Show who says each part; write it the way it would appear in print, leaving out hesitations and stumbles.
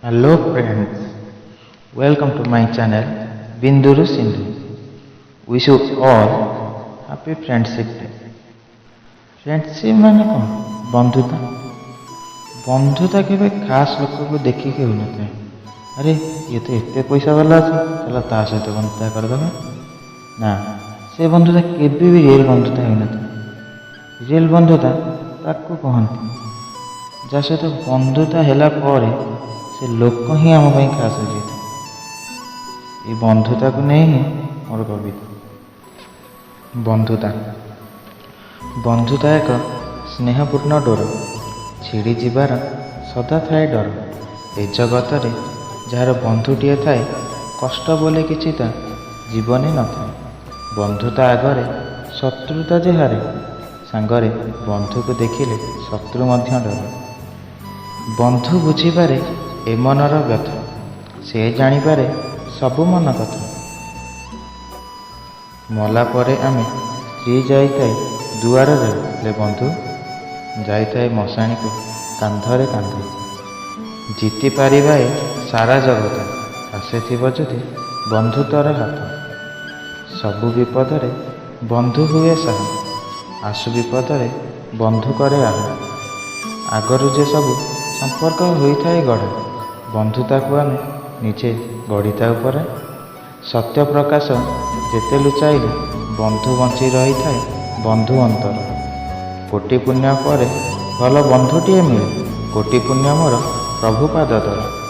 Speaker 1: Hello friends, welcome to my channel Binduru Sindhu. Wish you all happy friendship day. Friendship माने कौन? बंधुता। बंधुता केवे खास लोक को देखिके हो नଥାଏ। अरे ये तो एते पैसा वाला ଅଛି, चला ता सहित बंधुता करदबा। ना, से बंधुता केबे भी रियल बंधुता हो नଥାଏ। रियल बंधुता ताकू कहନ୍ତି जा सहित बंधुता ହେଲା ପରେ से लोक ही आम खास हो जाए। ये बंधुता को नहीं ही मोर कविता। बंधुता बंधुता एक स्नेहपूर्ण डोर, छिड़ी जीवार सदा थाए डर। ए जगत रे जार बंधुटीए थाए, कष्ट बोले किछि ता जीवने न थाए। बंधुता आगरे शत्रुता जे हारे, सांगरे बंधु को देखिले शत्रु मध्य डरे। बंधु बुझिबारे ए मनर व्यथा, से जानिबारे सबु मन कथा। मला परे आमे स्त्री जाइताए दुआर रे बंधु जाइताए मशाणी को कांधरे कांधे। जीति पारिबाए सारा जगत, आसे थिब जदि बंधुत्वर हाथ। सबु विपदरे बंधु हुए साहा, आसु विपदरे बंधु करे आहा। आगरु जे सबु संपर्क होइथाए गढ़ा, बंधुता को आमे निजे गढ़िता उपरे। सत्य प्रकाश जेते लुचाइले बंधु बंची रही थाए बंधु अंतर। कोटि पुण्य परे भल बंधुटीए मिले, कोटि पुण्य मोर प्रभु पाद तले।